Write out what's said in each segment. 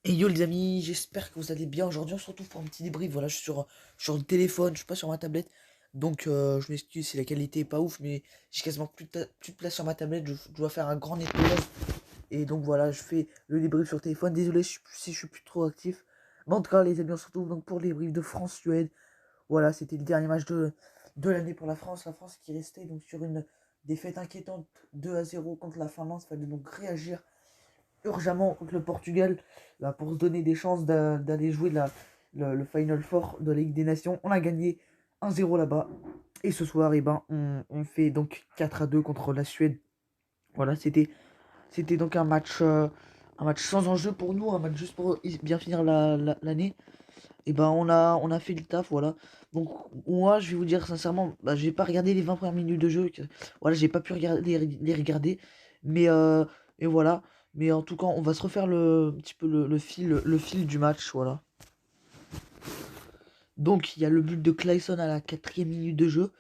Et yo les amis, j'espère que vous allez bien. Aujourd'hui on se retrouve pour un petit débrief. Voilà, je suis sur le téléphone, je suis pas sur ma tablette. Donc je m'excuse si la qualité est pas ouf, mais j'ai quasiment plus de place sur ma tablette. Je dois faire un grand nettoyage. Et donc voilà, je fais le débrief sur téléphone. Désolé si je suis plus trop actif. Mais en tout cas les amis, on se retrouve donc pour le débrief de France-Suède. Voilà, c'était le dernier match de l'année pour la France. La France qui restait donc sur une défaite inquiétante 2-0 contre la Finlande. Il fallait donc réagir urgemment contre le Portugal bah, pour se donner des chances d'aller jouer le Final Four de la Ligue des Nations. On a gagné 1-0 là-bas. Et ce soir, on fait donc 4-2 contre la Suède. Voilà, c'était donc un match sans enjeu pour nous, un match juste pour bien finir l'année. Et ben on a fait le taf, voilà. Donc moi, je vais vous dire sincèrement, bah, j'ai pas regardé les 20 premières minutes de jeu. Voilà, j'ai pas pu les regarder. Mais et voilà. Mais en tout cas, on va se refaire un petit peu le fil du match, voilà. Donc il y a le but de Clayson à la 4e minute de jeu.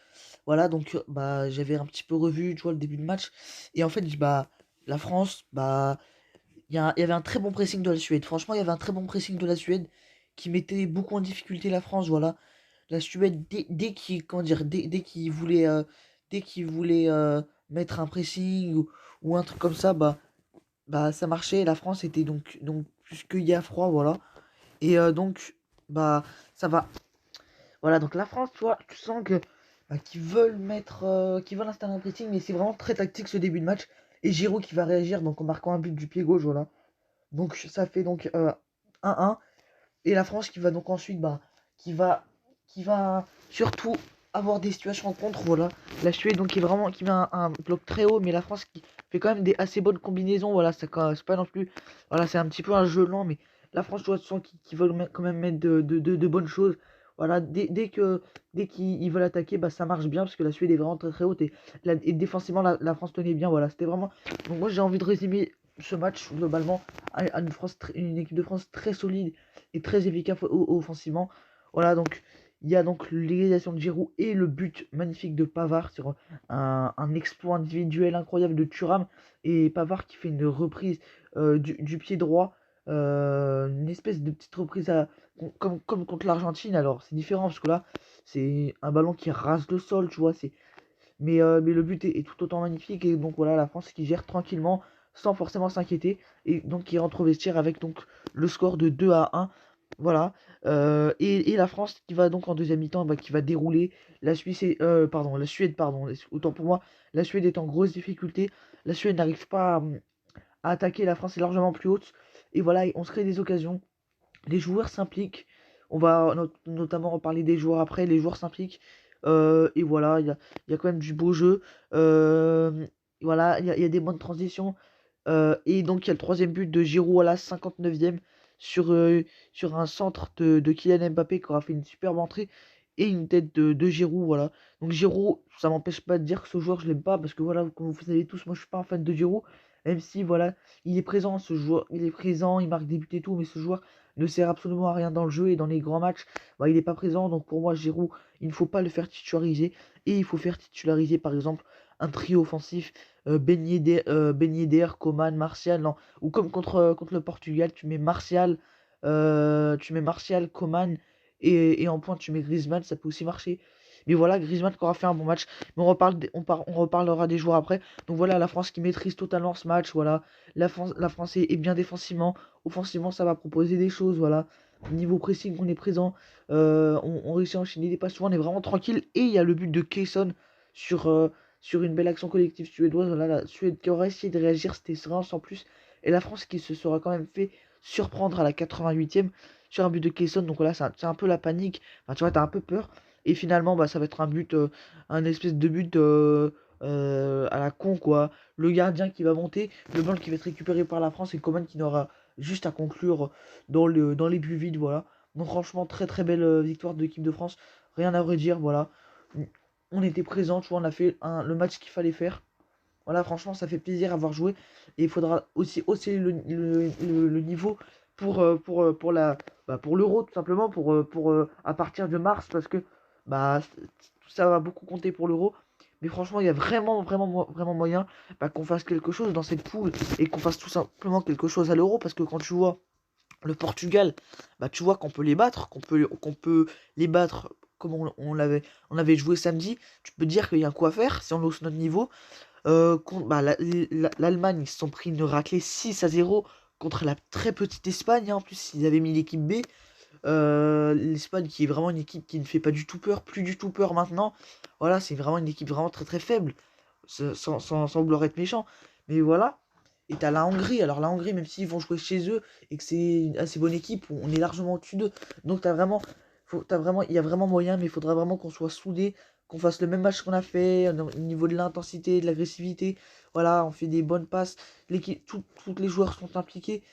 Voilà, donc bah j'avais un petit peu revu, tu vois, le début de match. Et en fait, bah la France, bah il y avait un très bon pressing de la Suède. Franchement, il y avait un très bon pressing de la Suède qui mettait beaucoup en difficulté la France, voilà. La Suède, dès qu'il comment dire, dès qu'il voulait mettre un pressing ou un truc comme ça, bah ça marchait. La France était donc plus qu'il y a froid, voilà. Et donc bah ça va. Voilà, donc la France, tu vois, tu sens que qu'ils veulent qu'ils veulent installer un pressing, mais c'est vraiment très tactique ce début de match. Et Giroud qui va réagir donc en marquant un but du pied gauche, voilà. Donc ça fait donc 1-1. Et la France qui va donc ensuite, qui va, qui va surtout avoir des situations en contre, voilà. La Suède donc qui met un bloc très haut, mais la France qui fait quand même des assez bonnes combinaisons, voilà. C'est pas non plus, voilà, c'est un petit peu un jeu lent, mais la France, tu vois, tu sens qu'ils veulent quand même mettre de bonnes choses. Voilà, dès qu'ils veulent attaquer, bah ça marche bien parce que la Suède est vraiment très très haute et défensivement la France tenait bien. Voilà, c'était vraiment. Donc moi j'ai envie de résumer ce match globalement à une équipe de France très solide et très efficace offensivement. Voilà, donc il y a donc l'égalisation de Giroud et le but magnifique de Pavard sur un exploit individuel incroyable de Thuram et Pavard qui fait une reprise du pied droit, une espèce de petite reprise comme contre l'Argentine. Alors c'est différent parce que là c'est un ballon qui rase le sol, tu vois, mais le but est tout autant magnifique et donc voilà la France qui gère tranquillement sans forcément s'inquiéter et donc qui rentre au vestiaire avec donc le score de 2-1. Voilà. Et la France qui va donc en deuxième mi-temps, qui va dérouler. La Suède, pardon, autant pour moi, la Suède est en grosse difficulté. La Suède n'arrive pas à attaquer, la France est largement plus haute. Et voilà, on se crée des occasions. Les joueurs s'impliquent. On va notamment reparler des joueurs après. Les joueurs s'impliquent. Et voilà, il y a quand même du beau jeu. Voilà, il y a des bonnes transitions. Et donc, il y a le troisième but de Giroud à la 59e sur un centre de Kylian Mbappé qui aura fait une superbe entrée et une tête de Giroud. Voilà. Donc, Giroud, ça m'empêche pas de dire que ce joueur, je l'aime pas parce que voilà, comme vous savez tous, moi je suis pas un fan de Giroud. Même si voilà, il est présent, ce joueur, il est présent, il marque des buts et tout, mais ce joueur ne sert absolument à rien dans le jeu et dans les grands matchs, il n'est pas présent. Donc pour moi, Giroud, il ne faut pas le faire titulariser et il faut faire titulariser par exemple un trio offensif Ben Yedder, Coman, Martial, non. Ou comme contre le Portugal, tu mets Martial, Coman et en pointe tu mets Griezmann, ça peut aussi marcher. Mais voilà, Griezmann qui aura fait un bon match. Mais on reparlera des joueurs après. Donc voilà, la France qui maîtrise totalement ce match. Voilà, la France est bien défensivement. Offensivement, ça va proposer des choses. Voilà, niveau pressing, on est présent. On réussit à enchaîner des passes. On est vraiment tranquille. Et il y a le but de Kayson sur, euh, sur une belle action collective suédoise. Voilà, la Suède qui aurait essayé de réagir, c'était serein sans plus. Et la France qui se sera quand même fait surprendre à la 88e sur un but de Kayson. Donc voilà, c'est un peu la panique. Enfin, tu vois, t'as un peu peur. Et finalement, ça va être un espèce de but à la con, quoi. Le gardien qui va monter, le ballon qui va être récupéré par la France et Coman qui n'aura juste à conclure dans les buts vides, voilà. Donc franchement, très très belle victoire de l'équipe de France. Rien à redire, voilà. On était présent, tu vois, on a fait le match qu'il fallait faire. Voilà, franchement, ça fait plaisir à avoir joué. Et il faudra aussi hausser le niveau pour l'Euro, tout simplement, à partir de mars, parce que tout ça va beaucoup compter pour l'Euro. Mais franchement, il y a vraiment, vraiment, vraiment moyen qu'on fasse quelque chose dans cette poule et qu'on fasse tout simplement quelque chose à l'Euro, parce que quand tu vois Le Portugal, bah tu vois qu'on peut les battre, qu'on peut les battre comme on avait joué samedi. Tu peux dire qu'il y a quoi faire si on hausse notre niveau. Bah, l'Allemagne, ils se sont pris une raclée 6-0 contre la très petite Espagne, hein. En plus, ils avaient mis l'équipe B. L'Espagne qui est vraiment une équipe qui ne fait pas du tout peur, plus du tout peur maintenant. Voilà, c'est vraiment une équipe vraiment très très faible, sans vouloir être méchant. Mais voilà. Et t'as la Hongrie. Alors la Hongrie, même s'ils vont jouer chez eux et que c'est une assez bonne équipe, on est largement au-dessus d'eux. Donc il y a vraiment moyen, mais il faudra vraiment qu'on soit soudés, qu'on fasse le même match qu'on a fait, au niveau de l'intensité, de l'agressivité. Voilà, on fait des bonnes passes. Toutes les joueurs sont impliqués.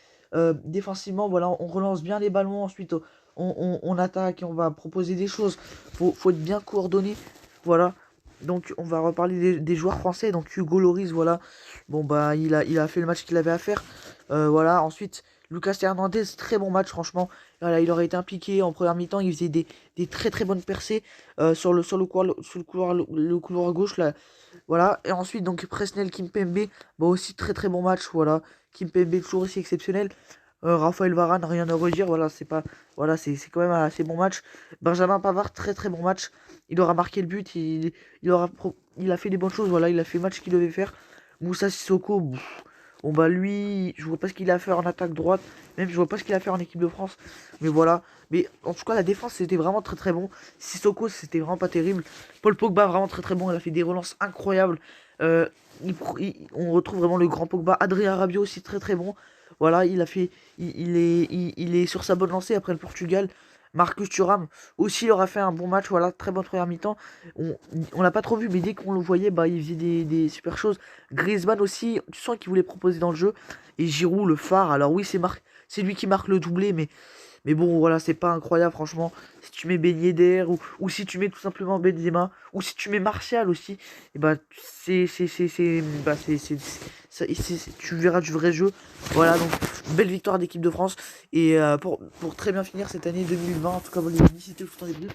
Défensivement, voilà, on relance bien les ballons. Ensuite, on attaque et on va proposer des choses. Faut être bien coordonné. Voilà. Donc on va reparler des joueurs français. Donc Hugo Lloris, voilà. Bon bah il a fait le match qu'il avait à faire. Voilà. Ensuite, Lucas Hernandez, très bon match franchement. Voilà, il aurait été impliqué en première mi-temps. Il faisait des très très bonnes percées sur le couloir gauche là. Voilà. Et ensuite donc Presnel Kimpembe, bah aussi très très bon match. Voilà. Kimpembe toujours aussi exceptionnel. Raphaël Varane, rien à redire, voilà, c'est pas, voilà, c'est quand même un assez bon match. Benjamin Pavard, très très bon match. Il aura marqué le but, il a fait des bonnes choses, voilà, il a fait le match qu'il devait faire. Moussa Sissoko, bon bah lui, je vois pas ce qu'il a fait en attaque droite, même je vois pas ce qu'il a fait en équipe de France. Mais voilà, mais en tout cas la défense c'était vraiment très très bon. Sissoko c'était vraiment pas terrible. Paul Pogba vraiment très très bon, il a fait des relances incroyables. Euh, on retrouve vraiment le grand Pogba. Adrien Rabiot aussi très très bon. Voilà, il est sur sa bonne lancée après le Portugal. Marcus Thuram aussi, il aura fait un bon match. Voilà, très bonne première mi-temps. On, on l'a pas trop vu, mais dès qu'on le voyait, bah, il faisait des super choses. Griezmann aussi, tu sens qu'il voulait proposer dans le jeu. Et Giroud, le phare. Alors oui, c'est lui qui marque le doublé, mais bon, voilà, c'est pas incroyable, franchement. Si tu mets Ben Yedder, ou si tu mets tout simplement Benzema, ou si tu mets Martial aussi, et bah, bah, tu verras du vrai jeu. Voilà, donc, belle victoire d'équipe de France. Et pour très bien finir cette année 2020, en tout cas, voilà, les amis, c'était le foot en débrief.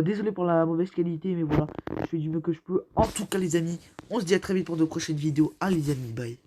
Désolé pour la mauvaise qualité, mais voilà, je fais du mieux que je peux. En tout cas, les amis, on se dit à très vite pour de prochaines vidéos. Allez, les amis, bye.